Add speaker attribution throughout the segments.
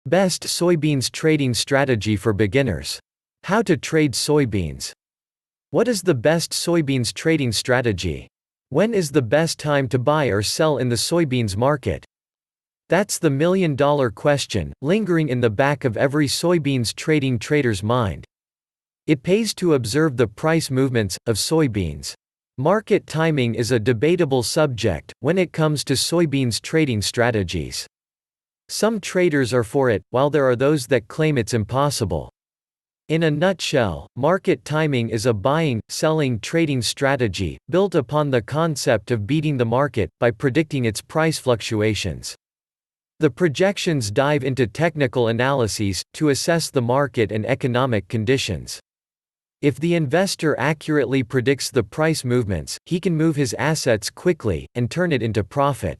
Speaker 1: Best soybeans trading strategy for beginners. How to trade soybeans. What is the best soybeans trading strategy? When is the best time to buy or sell in the soybeans market? That's the million-dollar question, lingering in the back of every soybeans trading trader's mind. It pays to observe the price movements of soybeans. Market timing is a debatable subject when it comes to soybeans trading strategies. Some traders are for it, while there are those that claim it's impossible. In a nutshell, market timing is a buying, selling trading strategy, built upon the concept of beating the market, by predicting its price fluctuations. The projections dive into technical analyses, to assess the market and economic conditions. If the investor accurately predicts the price movements, he can move his assets quickly, and turn it into profit.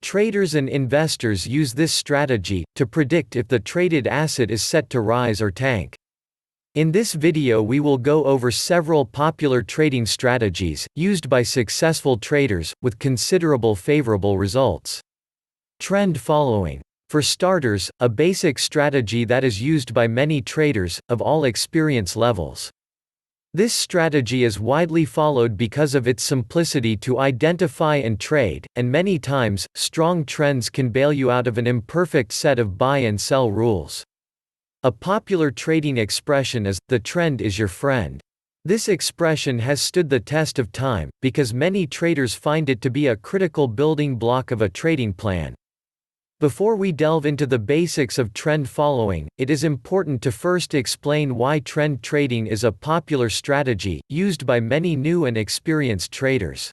Speaker 1: Traders and investors use this strategy to predict if the traded asset is set to rise or tank. In this video we will go over several popular trading strategies, used by successful traders, with considerable favorable results. Trend following. For starters, a basic strategy that is used by many traders, of all experience levels. This strategy is widely followed because of its simplicity to identify and trade, and many times, strong trends can bail you out of an imperfect set of buy and sell rules. A popular trading expression is, "The trend is your friend." This expression has stood the test of time, because many traders find it to be a critical building block of a trading plan. Before we delve into the basics of trend following, it is important to first explain why trend trading is a popular strategy, used by many new and experienced traders.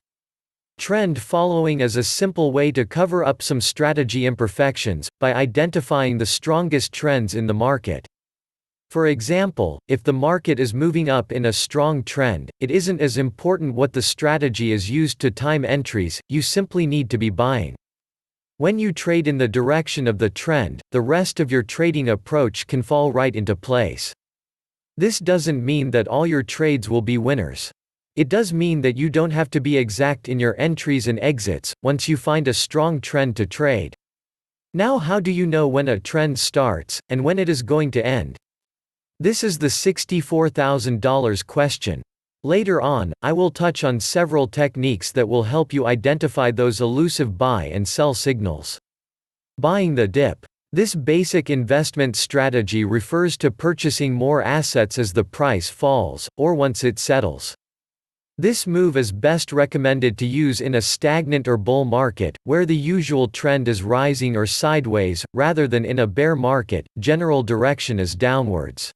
Speaker 1: Trend following is a simple way to cover up some strategy imperfections, by identifying the strongest trends in the market. For example, if the market is moving up in a strong trend, it isn't as important what the strategy is used to time entries, you simply need to be buying. When you trade in the direction of the trend, the rest of your trading approach can fall right into place. This doesn't mean that all your trades will be winners. It does mean that you don't have to be exact in your entries and exits, once you find a strong trend to trade. Now, how do you know when a trend starts, and when it is going to end? This is the $64,000 question. Later on, I will touch on several techniques that will help you identify those elusive buy and sell signals. Buying the dip. This basic investment strategy refers to purchasing more assets as the price falls, or once it settles. This move is best recommended to use in a stagnant or bull market, where the usual trend is rising or sideways, rather than in a bear market, general direction is downwards.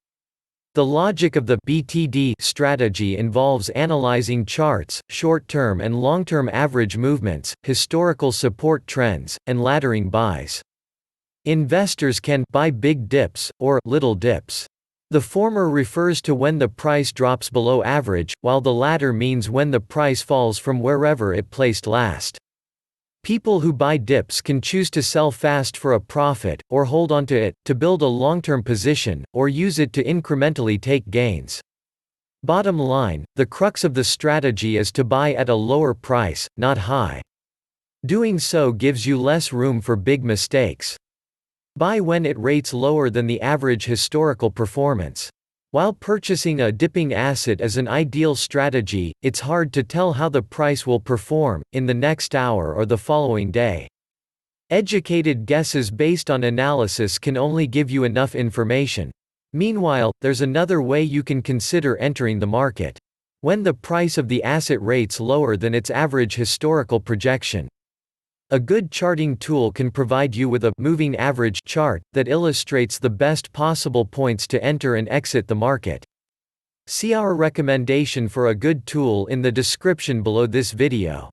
Speaker 1: The logic of the BTD strategy involves analyzing charts, short-term and long-term average movements, historical support trends, and laddering buys. Investors can buy big dips, or little dips. The former refers to when the price drops below average, while the latter means when the price falls from wherever it placed last. People who buy dips can choose to sell fast for a profit, or hold onto it, to build a long-term position, or use it to incrementally take gains. Bottom line, the crux of the strategy is to buy at a lower price, not high. Doing so gives you less room for big mistakes. Buy when it rates lower than the average historical performance. While purchasing a dipping asset is an ideal strategy, it's hard to tell how the price will perform, in the next hour or the following day. Educated guesses based on analysis can only give you enough information. Meanwhile, there's another way you can consider entering the market. When the price of the asset rates lower than its average historical projection. A good charting tool can provide you with a moving average chart that illustrates the best possible points to enter and exit the market. See our recommendation for a good tool in the description below this video.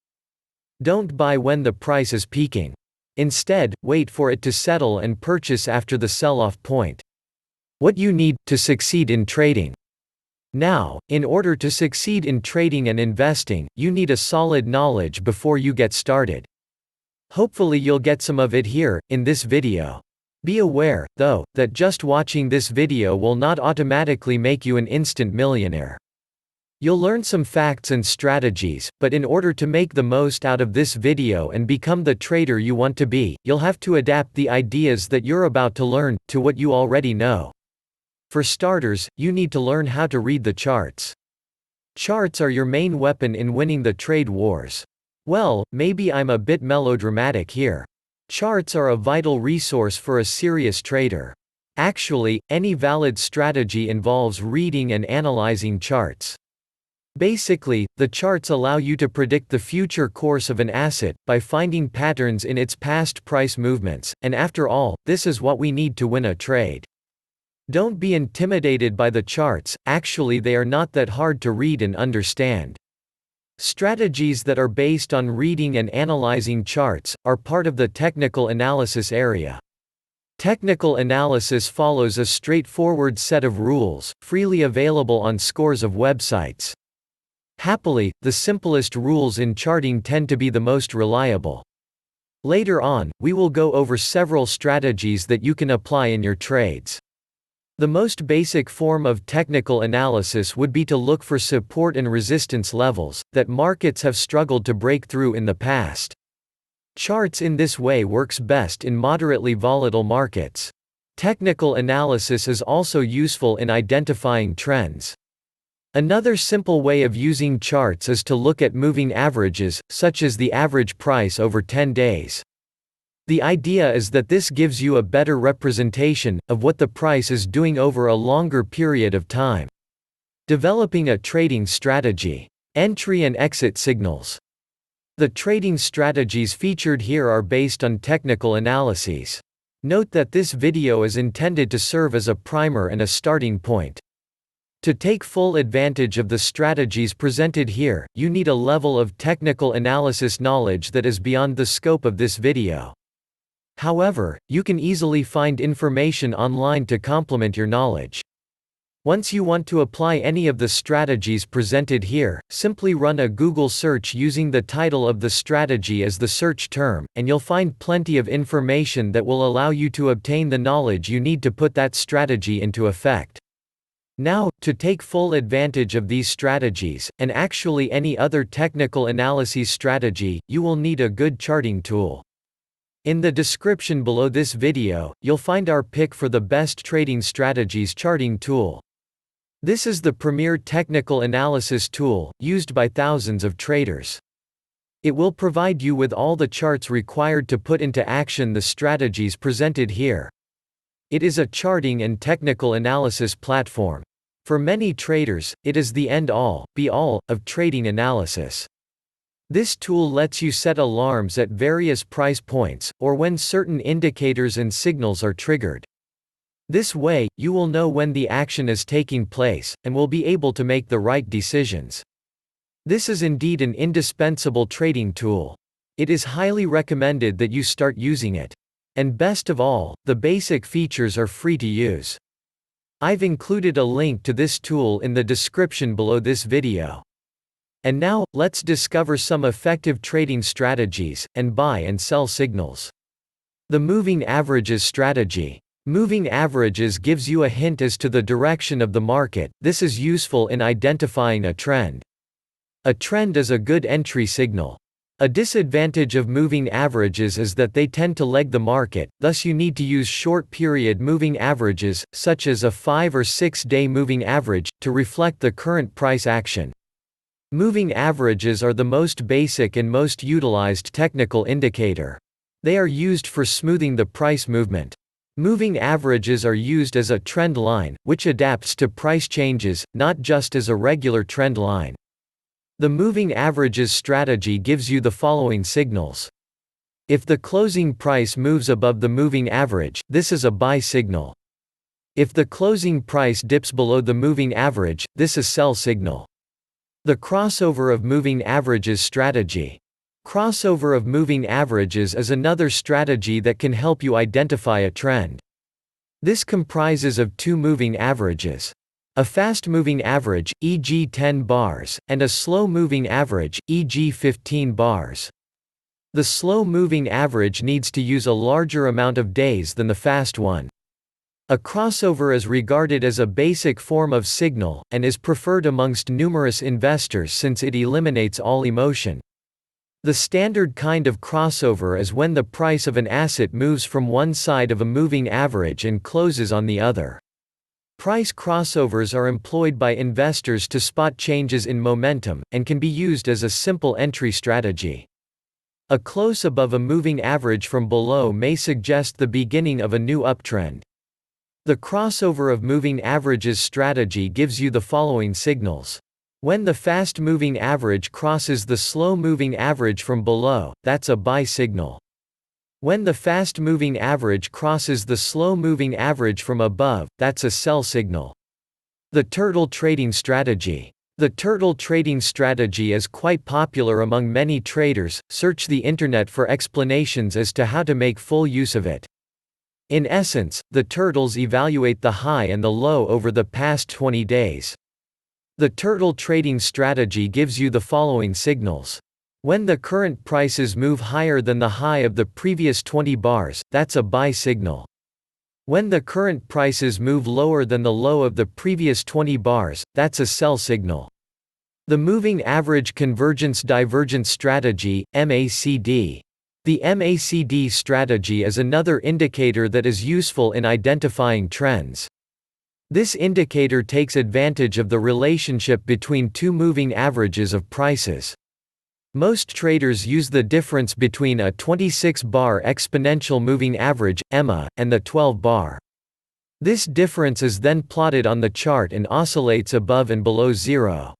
Speaker 1: Don't buy when the price is peaking. Instead, wait for it to settle and purchase after the sell-off point. What you need to succeed in trading. Now, in order to succeed in trading and investing, you need a solid knowledge before you get started. Hopefully you'll get some of it here, in this video. Be aware, though, that just watching this video will not automatically make you an instant millionaire. You'll learn some facts and strategies, but in order to make the most out of this video and become the trader you want to be, you'll have to adapt the ideas that you're about to learn to what you already know. For starters, you need to learn how to read the charts. Charts are your main weapon in winning the trade wars. Well, maybe I'm a bit melodramatic here. Charts are a vital resource for a serious trader. Actually, any valid strategy involves reading and analyzing charts. Basically, the charts allow you to predict the future course of an asset by finding patterns in its past price movements, and after all, this is what we need to win a trade. Don't be intimidated by the charts, actually they are not that hard to read and understand. Strategies that are based on reading and analyzing charts are part of the technical analysis area. Technical analysis follows a straightforward set of rules, freely available on scores of websites. Happily, the simplest rules in charting tend to be the most reliable. Later on, we will go over several strategies that you can apply in your trades. The most basic form of technical analysis would be to look for support and resistance levels that markets have struggled to break through in the past. Charts in this way works best in moderately volatile markets. Technical analysis is also useful in identifying trends. Another simple way of using charts is to look at moving averages, such as the average price over 10 days. The idea is that this gives you a better representation of what the price is doing over a longer period of time. Developing a trading strategy. Entry and exit signals. The trading strategies featured here are based on technical analyses. Note that this video is intended to serve as a primer and a starting point. To take full advantage of the strategies presented here, you need a level of technical analysis knowledge that is beyond the scope of this video. However, you can easily find information online to complement your knowledge. Once you want to apply any of the strategies presented here, simply run a Google search using the title of the strategy as the search term, and you'll find plenty of information that will allow you to obtain the knowledge you need to put that strategy into effect. Now, to take full advantage of these strategies, and actually any other technical analysis strategy, you will need a good charting tool. In the description below this video, you'll find our pick for the best trading strategies charting tool. This is the premier technical analysis tool, used by thousands of traders. It will provide you with all the charts required to put into action the strategies presented here. It is a charting and technical analysis platform. For many traders, it is the end-all, be-all, of trading analysis. This tool lets you set alarms at various price points, or when certain indicators and signals are triggered. This way, you will know when the action is taking place, and will be able to make the right decisions. This is indeed an indispensable trading tool. It is highly recommended that you start using it. And best of all, the basic features are free to use. I've included a link to this tool in the description below this video. And now, let's discover some effective trading strategies, and buy and sell signals. The moving averages strategy. Moving averages gives you a hint as to the direction of the market. This is useful in identifying a trend. A trend is a good entry signal. A disadvantage of moving averages is that they tend to lag the market, thus you need to use short-period moving averages, such as a 5 or 6 day moving average, to reflect the current price action. Moving averages are the most basic and most utilized technical indicator. They are used for smoothing the price movement. Moving averages are used as a trend line, which adapts to price changes, not just as a regular trend line. The moving averages strategy gives you the following signals. If the closing price moves above the moving average, this is a buy signal. If the closing price dips below the moving average, this is sell signal. The crossover of moving averages strategy. Crossover of moving averages is another strategy that can help you identify a trend. This comprises of two moving averages. A fast-moving average, e.g. 10 bars, and a slow-moving average, e.g. 15 bars. The slow-moving average needs to use a larger amount of days than the fast one. A crossover is regarded as a basic form of signal, and is preferred amongst numerous investors since it eliminates all emotion. The standard kind of crossover is when the price of an asset moves from one side of a moving average and closes on the other. Price crossovers are employed by investors to spot changes in momentum, and can be used as a simple entry strategy. A close above a moving average from below may suggest the beginning of a new uptrend. The crossover of moving averages strategy gives you the following signals. When the fast-moving average crosses the slow-moving average from below, that's a buy signal. When the fast-moving average crosses the slow-moving average from above, that's a sell signal. The turtle trading strategy. The turtle trading strategy is quite popular among many traders. Search the internet for explanations as to how to make full use of it. In essence, the turtles evaluate the high and the low over the past 20 days. The turtle trading strategy gives you the following signals. When the current prices move higher than the high of the previous 20 bars, that's a buy signal. When the current prices move lower than the low of the previous 20 bars, that's a sell signal. The moving average convergence divergence strategy, MACD. The MACD strategy is another indicator that is useful in identifying trends. This indicator takes advantage of the relationship between two moving averages of prices. Most traders use the difference between a 26-bar exponential moving average, EMA, and the 12-bar. This difference is then plotted on the chart and oscillates above and below zero.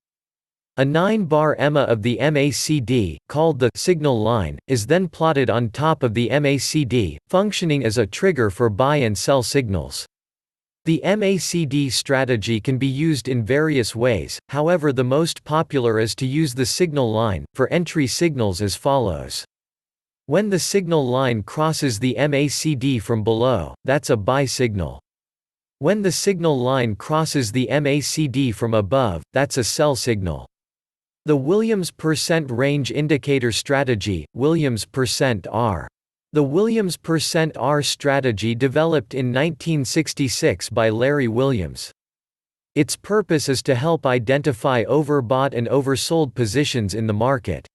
Speaker 1: A 9-bar EMA of the MACD, called the signal line, is then plotted on top of the MACD, functioning as a trigger for buy and sell signals. The MACD strategy can be used in various ways, however the most popular is to use the signal line, for entry signals as follows. When the signal line crosses the MACD from below, that's a buy signal. When the signal line crosses the MACD from above, that's a sell signal. The Williams percent range indicator strategy, Williams percent R. The Williams percent R strategy developed in 1966 by Larry Williams. Its purpose is to help identify overbought and oversold positions in the market.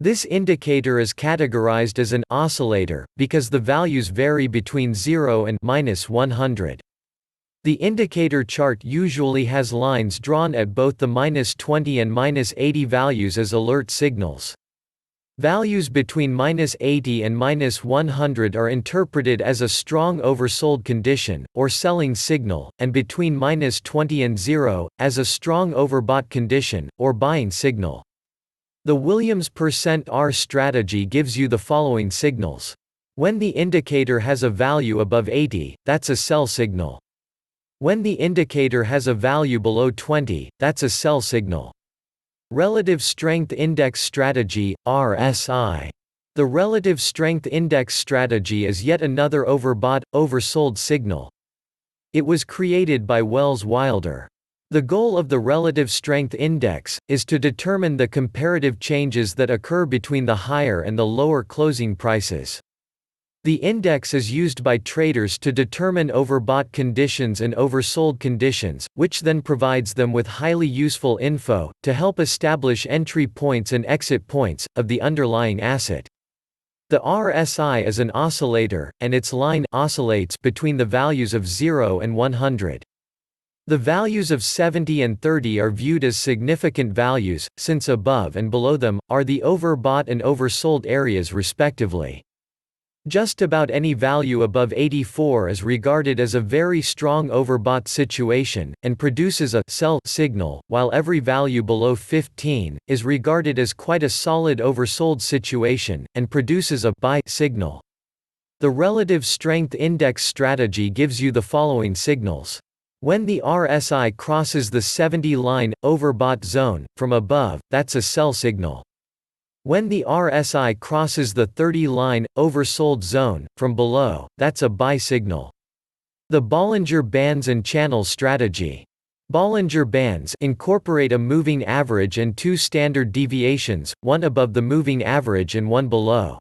Speaker 1: This indicator is categorized as an oscillator, because the values vary between 0 and -100. The indicator chart usually has lines drawn at both the -20 and -80 values as alert signals. Values between -80 and -100 are interpreted as a strong oversold condition, or selling signal, and between -20 and 0, as a strong overbought condition, or buying signal. The Williams percent R strategy gives you the following signals. When the indicator has a value above 80, that's a sell signal. When the indicator has a value below 20, that's a sell signal. Relative Strength Index Strategy, RSI. The Relative Strength Index strategy is yet another overbought, oversold signal. It was created by Wells Wilder. The goal of the Relative Strength Index is to determine the comparative changes that occur between the higher and the lower closing prices. The index is used by traders to determine overbought conditions and oversold conditions, which then provides them with highly useful info to help establish entry points and exit points of the underlying asset. The RSI is an oscillator, and its line oscillates between the values of 0 and 100. The values of 70 and 30 are viewed as significant values, since above and below them are the overbought and oversold areas respectively. Just about any value above 84 is regarded as a very strong overbought situation, and produces a sell signal, while every value below 15 is regarded as quite a solid oversold situation, and produces a buy signal. The Relative Strength Index strategy gives you the following signals. When the RSI crosses the 70-line overbought zone from above, that's a sell signal. When the RSI crosses the 30-line oversold zone from below, that's a buy signal. The Bollinger Bands and Channels strategy. Bollinger Bands incorporate a moving average and two standard deviations, one above the moving average and one below.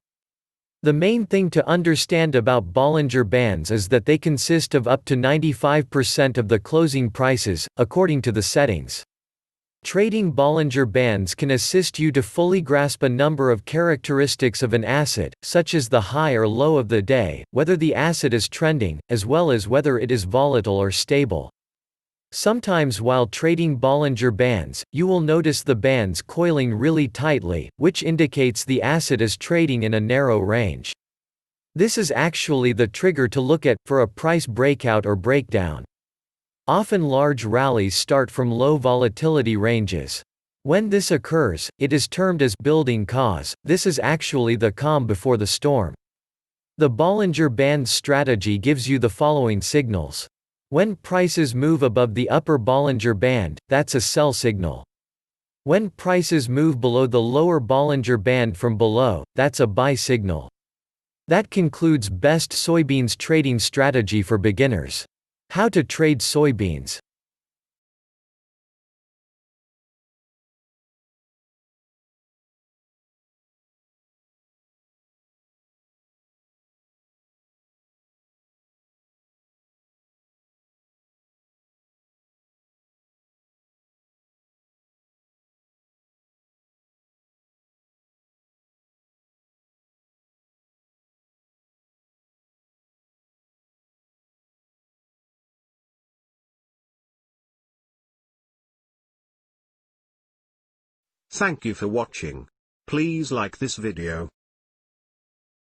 Speaker 1: The main thing to understand about Bollinger Bands is that they consist of up to 95% of the closing prices, according to the settings. Trading Bollinger Bands can assist you to fully grasp a number of characteristics of an asset, such as the high or low of the day, whether the asset is trending, as well as whether it is volatile or stable. Sometimes while trading Bollinger Bands, you will notice the bands coiling really tightly, which indicates the asset is trading in a narrow range. This is actually the trigger to look at, for a price breakout or breakdown. Often large rallies start from low volatility ranges. When this occurs, it is termed as building cause. This is actually the calm before the storm. The Bollinger Bands strategy gives you the following signals. When prices move above the upper Bollinger Band, that's a sell signal. When prices move below the lower Bollinger Band from below, that's a buy signal. That concludes best soybeans trading strategy for beginners. How to trade soybeans.
Speaker 2: Thank you for watching. Please like this video.